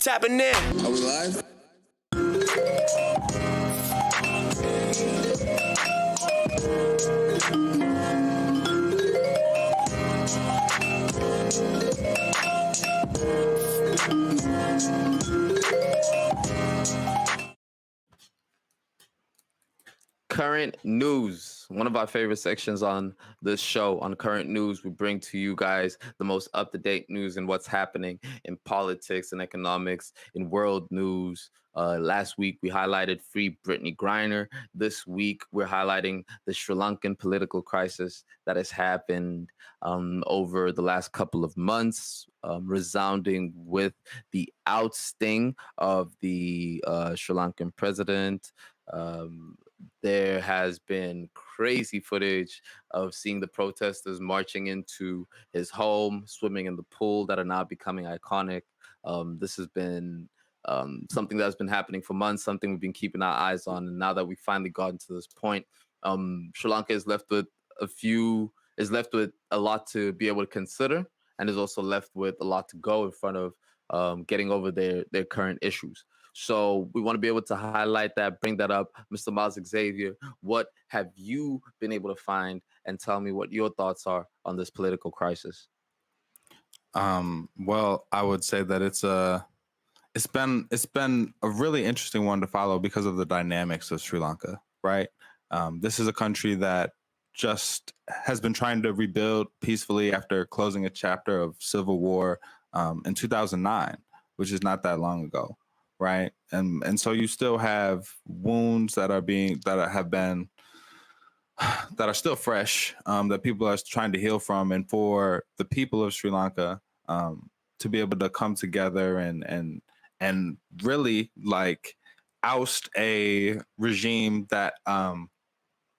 Tapping in. Are we live? Current news, one of our favorite sections on this show. On current news, we bring to you guys the most up-to-date news and what's happening in politics and economics, in world news. Last week, we highlighted Free Brittany Griner. This week, we're highlighting the Sri Lankan political crisis that has happened over the last couple of months, resounding with the ousting of the Sri Lankan president. There has been crazy footage of seeing the protesters marching into his home, swimming in the pool that are now becoming iconic. This has been something that's been happening for months, something we've been keeping our eyes on. And now that we've finally gotten to this point, Sri Lanka is left with a lot to be able to consider, and is also left with a lot to go in front of getting over their current issues. So we want to be able to highlight that, bring that up. Mr. Miles Xavier, what have you been able to find, and tell me what your thoughts are on this political crisis? Well, I would say that it's been a really interesting one to follow because of the dynamics of Sri Lanka, right? This is a country that just has been trying to rebuild peacefully after closing a chapter of civil war in 2009, which is not that long ago. Right. And so you still have wounds that are still fresh, that people are trying to heal from. And for the people of Sri Lanka to be able to come together and really like oust a regime that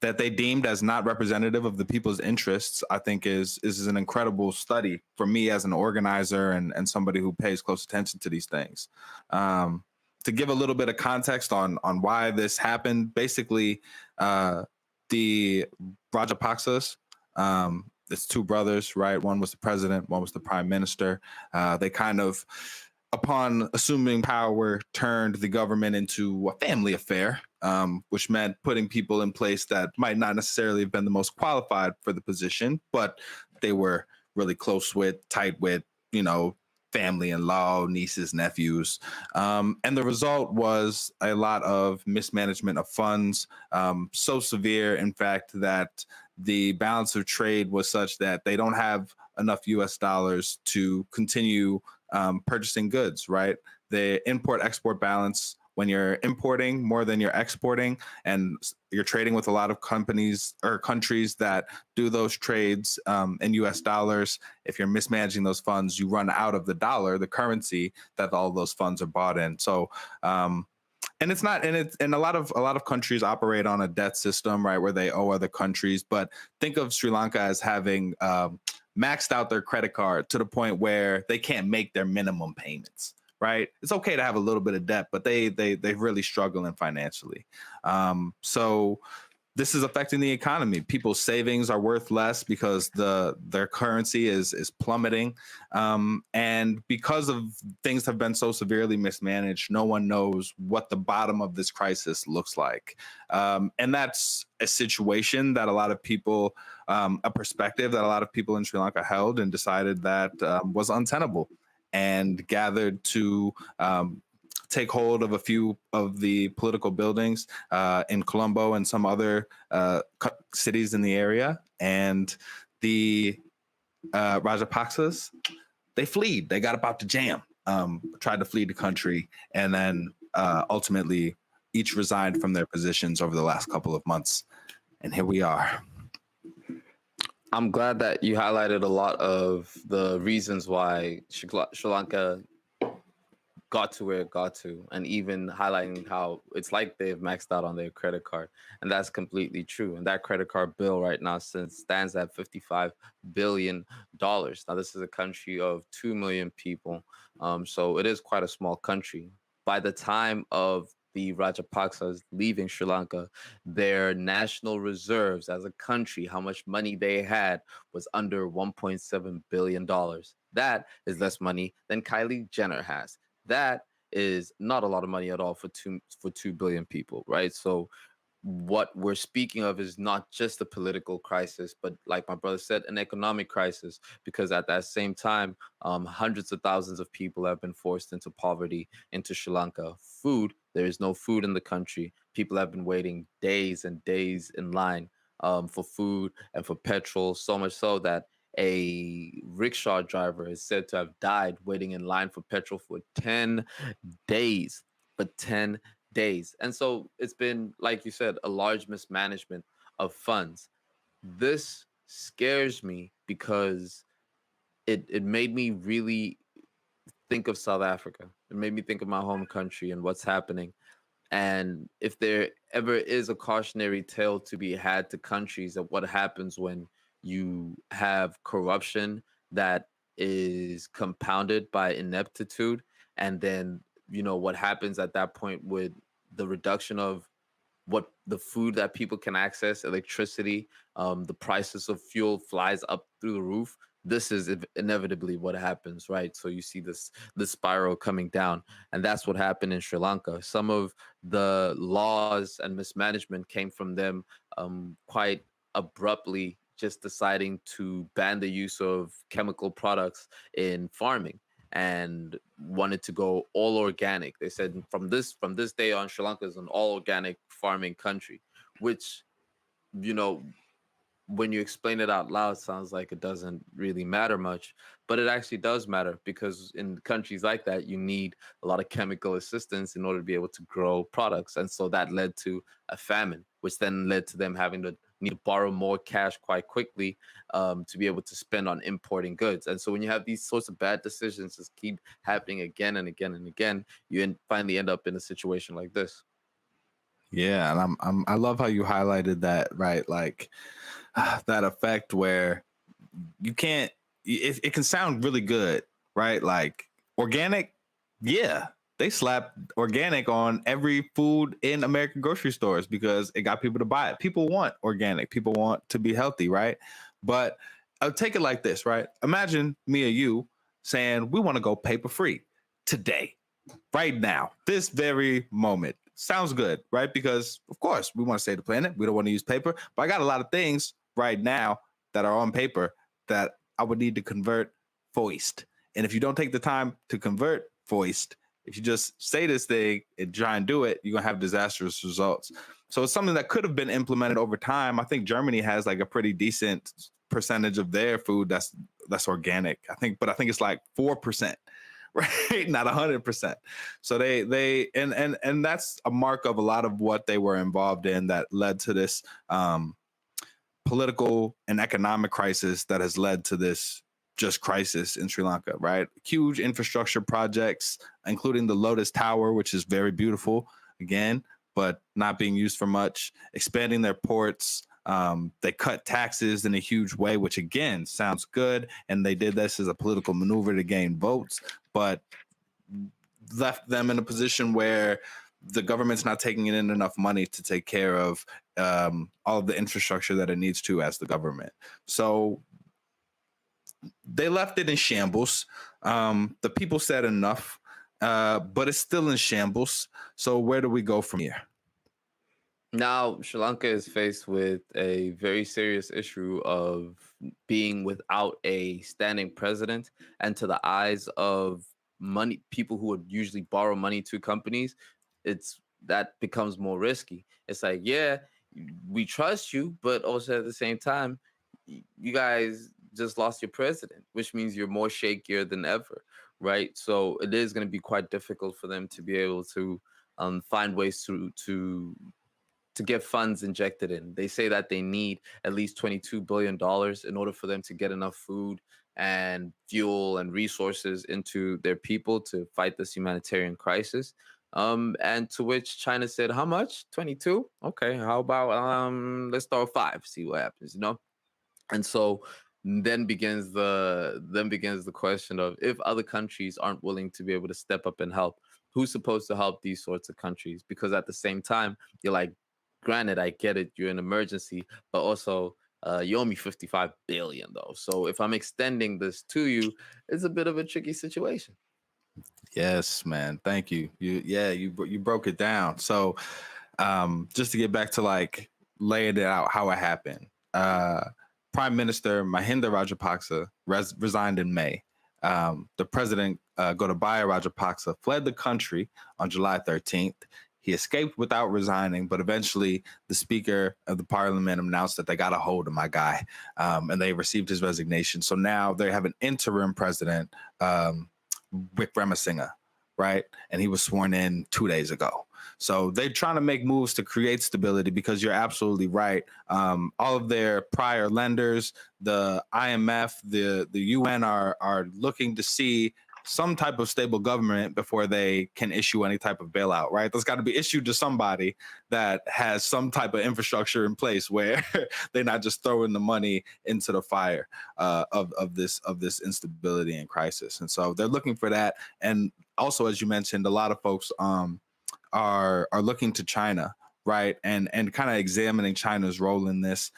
they deemed as not representative of the people's interests, I think is an incredible study for me as an organizer and somebody who pays close attention to these things. To give a little bit of context on why this happened, basically, the Rajapaksas, it's two brothers, right? One was the president, one was the prime minister. They kind of, upon assuming power, turned the government into a family affair, which meant putting people in place that might not necessarily have been the most qualified for the position, but they were really close with, tight with, family-in-law, nieces, nephews. And the result was a lot of mismanagement of funds, so severe, in fact, that the balance of trade was such that they don't have enough US dollars to continue purchasing goods, right? The import-export balance, when you're importing more than you're exporting and you're trading with a lot of companies or countries that do those trades in US dollars, if you're mismanaging those funds, you run out of the dollar, the currency that all those funds are bought in. So, and a lot of countries operate on a debt system, right, where they owe other countries. But think of Sri Lanka as having maxed out their credit card to the point where they can't make their minimum payments. Right, it's okay to have a little bit of debt, but they really struggling financially. So this is affecting the economy. People's savings are worth less because their currency is plummeting, and because of things have been so severely mismanaged, no one knows what the bottom of this crisis looks like, and that's a situation that a lot of people, a perspective that a lot of people in Sri Lanka held and decided that was untenable, and gathered to take hold of a few of the political buildings in Colombo and some other cities in the area. And the Rajapaksas, they fled. They got about to jam, tried to flee the country, and then ultimately each resigned from their positions over the last couple of months. And here we are. I'm glad that you highlighted a lot of the reasons why Sri Lanka got to where it got to, and even highlighting how it's like they've maxed out on their credit card. And that's completely true. And that credit card bill right now stands at $55 billion. Now, this is a country of 2 million people. So it is quite a small country. By the time of the Rajapaksas leaving Sri Lanka, their national reserves as a country, how much money they had, was under $1.7 billion. That is less money than Kylie Jenner has. That is not a lot of money at all for 2 billion people, right? So what we're speaking of is not just a political crisis, but like my brother said, an economic crisis. Because at that same time, hundreds of thousands of people have been forced into poverty into Sri Lanka. Food, there is no food in the country. People have been waiting days and days in line for food and for petrol, so much so that a rickshaw driver is said to have died waiting in line for petrol for 10 days. For 10 days. And so it's been, like you said, a large mismanagement of funds. This scares me because it made me really think of South Africa. It made me think of my home country and what's happening. And if there ever is a cautionary tale to be had to countries of what happens when you have corruption that is compounded by ineptitude, and then, what happens at that point with the reduction of what the food that people can access, electricity, the prices of fuel flies up through the roof. This is inevitably what happens, right? So you see this spiral coming down, and that's what happened in Sri Lanka. Some of the laws and mismanagement came from them quite abruptly, just deciding to ban the use of chemical products in farming and wanted to go all organic. They said from this day on, Sri Lanka is an all organic farming country, which, you know when you explain it out loud, sounds like it doesn't really matter much, but it actually does matter, because in countries like that, you need a lot of chemical assistance in order to be able to grow products. And so that led to a famine, which then led to them having to need to borrow more cash quite quickly to be able to spend on importing goods. And so when you have these sorts of bad decisions just keep happening again and again and again, finally end up in a situation like this. Yeah, and I love how you highlighted that, right? Like that effect where you can't. It can sound really good, right? Like organic, yeah. They slap organic on every food in American grocery stores because it got people to buy it. People want organic. People want to be healthy, right? But I'll take it like this, right? Imagine me or you saying we want to go paper free today, right now, this very moment. Sounds good, right? Because of course we want to save the planet. We don't want to use paper, but I got a lot of things right now that are on paper that I would need to convert voiced. And if you don't take the time to convert voiced, if you just say this thing and try and do it, you're gonna have disastrous results. So it's something that could have been implemented over time. I think Germany has like a pretty decent percentage of their food that's organic. I think it's like 4%, right? Not 100%. So and that's a mark of a lot of what they were involved in that led to this political and economic crisis that has led to this just crisis in Sri Lanka, right? Huge infrastructure projects, including the Lotus Tower, which is very beautiful again, but not being used for much, expanding their ports. They cut taxes in a huge way, which again sounds good. And they did this as a political maneuver to gain votes, but left them in a position where the government's not taking in enough money to take care of all of the infrastructure that it needs to as the government. So they left it in shambles. The people said enough, but it's still in shambles. So where do we go from here? Now, Sri Lanka is faced with a very serious issue of being without a standing president, and to the eyes of money people who would usually borrow money to companies, it's that becomes more risky. It's like, yeah, we trust you, but also at the same time, you guys just lost your president, which means you're more shakier than ever, right? So it is going to be quite difficult for them to be able to find ways to get funds injected in. They say that they need at least $22 billion in order for them to get enough food and fuel and resources into their people to fight this humanitarian crisis. And to which China said, "How much? 22? Okay, how about let's start with five, see what happens." And so then begins the question of, if other countries aren't willing to be able to step up and help, who's supposed to help these sorts of countries? Because at the same time, you're like, granted, I get it, you're an emergency, but also you owe me 55 billion though. So if I'm extending this to you, it's a bit of a tricky situation. Yes, man. Thank you. You broke it down. So, just to get back to like laying it out how it happened. Prime Minister Mahinda Rajapaksa resigned in May. The president, Gotabaya Rajapaksa, fled the country on July 13th. He escaped without resigning, but eventually the Speaker of the Parliament announced that they got a hold of my guy, and they received his resignation. So now they have an interim president, Wickremesinghe, right? And he was sworn in 2 days ago. So they're trying to make moves to create stability because you're absolutely right. All of their prior lenders, the IMF, the UN are looking to see some type of stable government before they can issue any type of bailout, right? That's got to be issued to somebody that has some type of infrastructure in place where they're not just throwing the money into the fire of this instability and crisis. And so they're looking for that. And also, as you mentioned, a lot of folks are looking to China, right, and kind of examining China's role in this.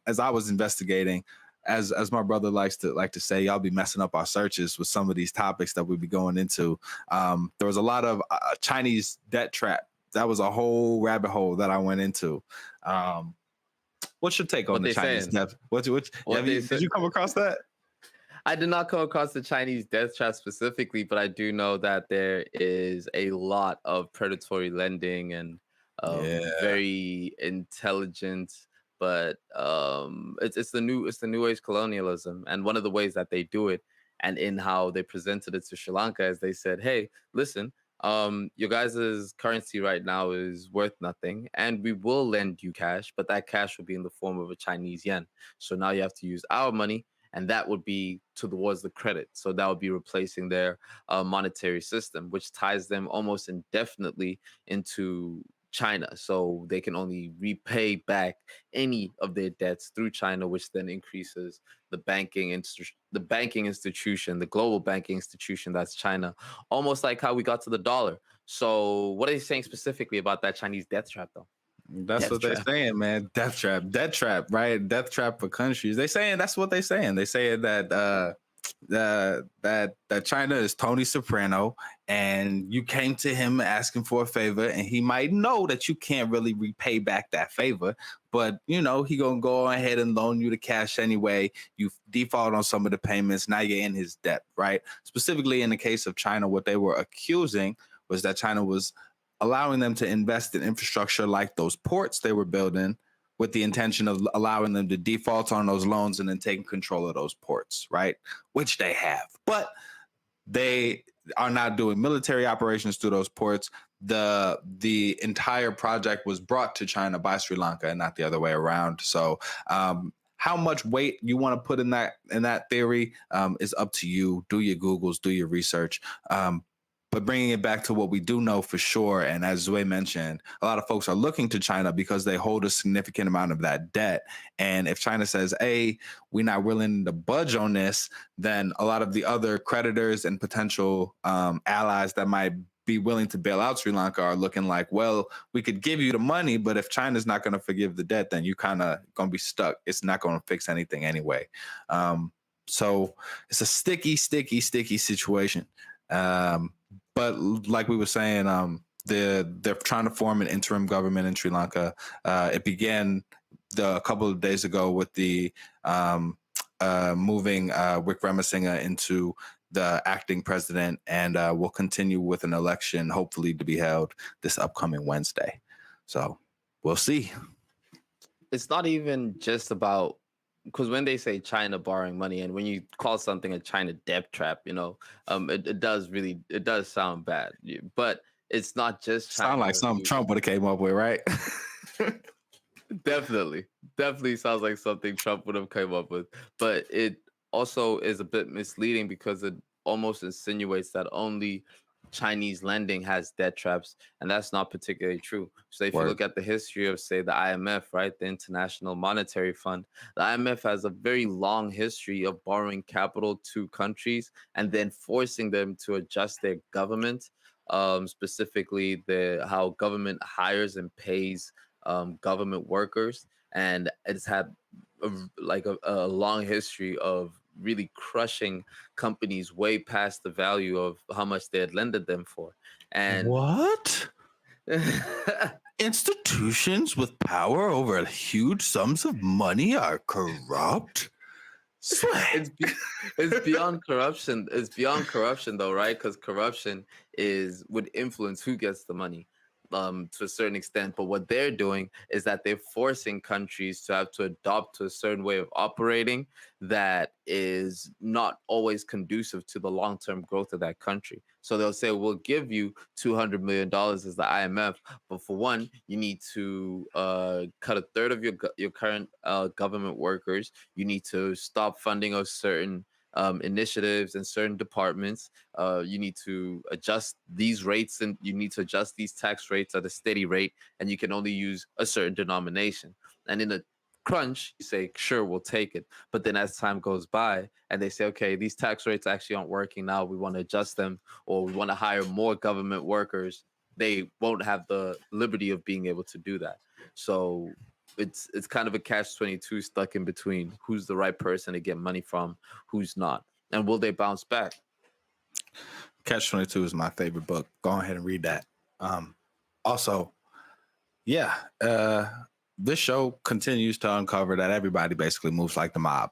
As I was investigating, as my brother likes to say, y'all be messing up our searches with some of these topics that we be going into. There was a lot of Chinese debt trap. That was a whole rabbit hole that I went into. Um, what's your take on What the they Chinese saying? debt? What What they did say? you come across that? I did not come across the Chinese death trap specifically, but I do know that there is a lot of predatory lending and Yeah, very intelligent, but it's the new age colonialism, and one of the ways that they do it, and in how they presented it to Sri Lanka, is they said, "Hey, listen, your guys' currency right now is worth nothing, and we will lend you cash, but that cash will be in the form of a Chinese yen. So now you have to use our money, and that would be towards the credit. So that would be replacing their monetary system, which ties them almost indefinitely into China. So they can only repay back any of their debts through China, which then increases the banking institution, the global banking institution, that's China, almost like how we got to the dollar. So what are you saying specifically about that Chinese death trap, though? that's Death what they're trap. saying, man. Death trap, right? Death trap for countries. They saying that's what they're saying. They saying that that China is Tony Soprano, and you came to him asking for a favor, and he might know that you can't really repay back that favor, but you know he gonna go ahead and loan you the cash anyway. You default on some of the payments. Now you're in his debt, right? Specifically in the case of China, what they were accusing was that China was allowing them to invest in infrastructure like those ports they were building with the intention of allowing them to default on those loans and then taking control of those ports, right? Which they have. But they are not doing military operations through those ports. The entire project was brought to China by Sri Lanka and not the other way around. So how much weight you want to put in that theory is up to you. Do your Googles, do your research. But bringing it back to what we do know for sure, and as Zue mentioned, a lot of folks are looking to China because they hold a significant amount of that debt. And if China says, hey, we're not willing to budge on this, then a lot of the other creditors and potential allies that might be willing to bail out Sri Lanka are looking like, well, we could give you the money, but if China's not going to forgive the debt, then you kind of going to be stuck. It's not going to fix anything anyway. So it's a sticky situation. But like we were saying, they're trying to form an interim government in Sri Lanka. It began a couple of days ago with the moving Wickremesinghe into the acting president, and will continue with an election, hopefully to be held this upcoming Wednesday. So we'll see. It's not even just about, because when they say China borrowing money, and when you call something a China debt trap, it does sound bad. But it's not just Sound like China something who Trump would have came up with, right? definitely, definitely sounds like something Trump would have come up with. But it also is a bit misleading because it almost insinuates that only Chinese lending has debt traps, and that's not particularly true. So if you Word. look at the history of, say, the IMF, right, the International Monetary Fund, the IMF has a very long history of borrowing capital to countries and then forcing them to adjust their government, specifically the how government hires and pays government workers, and it's had a long history of really crushing companies way past the value of how much they had lended them for. And What? Institutions with power over huge sums of money are corrupt? Sway. it's be, it's beyond corruption. It's beyond corruption though, right? Because corruption is would influence who gets the money, to a certain extent. But what they're doing is that they're forcing countries to have to adopt to a certain way of operating that is not always conducive to the long-term growth of that country. So they'll say, we'll give you $200 million as the IMF, but for one, you need to cut a third of your current government workers. You need to stop funding of certain initiatives and certain departments. You need to adjust these rates, and you need to adjust these tax rates at a steady rate, and you can only use a certain denomination. And in a crunch, you say, sure, we'll take it. But then as time goes by and they say, okay, these tax rates actually aren't working now, we want to adjust them, or we want to hire more government workers, they won't have the liberty of being able to do that. So it's kind of a catch 22 stuck in between who's the right person to get money from, who's not, and will they bounce back. Catch 22 is my favorite book. Go ahead and read that. Also, yeah, this show continues to uncover that everybody basically moves like the mob.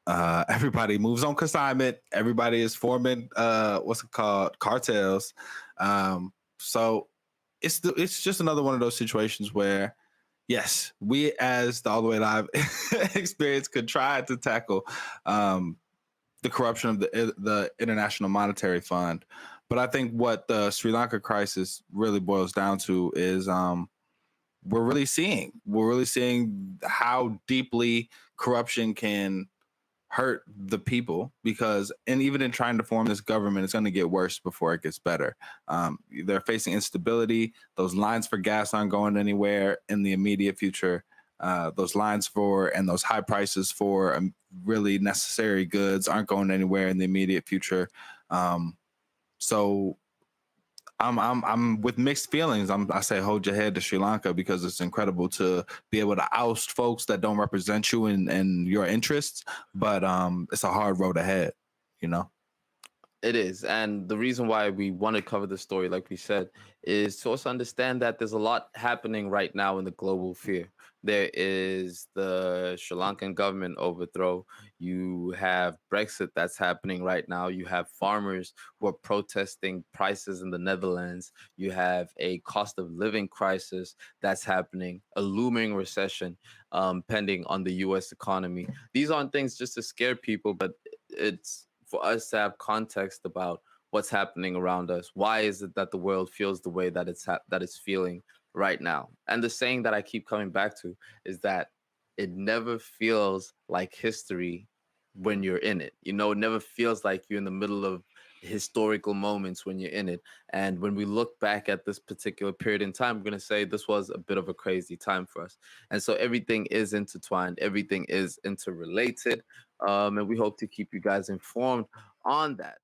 Everybody moves on consignment. Everybody is forming what's it called, cartels. So it's just another one of those situations where, yes, we as the All the Way Live experience could try to tackle the corruption of the International Monetary Fund, but I think what the Sri Lanka crisis really boils down to is we're really seeing how deeply corruption can hurt the people, because, and even in trying to form this government, it's going to get worse before it gets better. They're facing instability. Those lines for gas aren't going anywhere in the immediate future. Those lines for and those high prices for really necessary goods aren't going anywhere in the immediate future. So I'm with mixed feelings. I say hold your head to Sri Lanka, because it's incredible to be able to oust folks that don't represent you and your interests. But it's a hard road ahead, you know. It is. And the reason why we want to cover the story, like we said, is to also understand that there's a lot happening right now in the global fear. There is the Sri Lankan government overthrow. You have Brexit that's happening right now. You have farmers who are protesting prices in the Netherlands. You have a cost of living crisis that's happening, a looming recession pending on the US economy. These aren't things just to scare people, but it's for us to have context about what's happening around us. Why is it that the world feels the way that that it's feeling right now? And the saying that I keep coming back to is that it never feels like history when you're in it. You know, it never feels like you're in the middle of historical moments when you're in it. And when we look back at this particular period in time, we're going to say this was a bit of a crazy time for us. And so everything is intertwined, everything is interrelated. And we hope to keep you guys informed on that.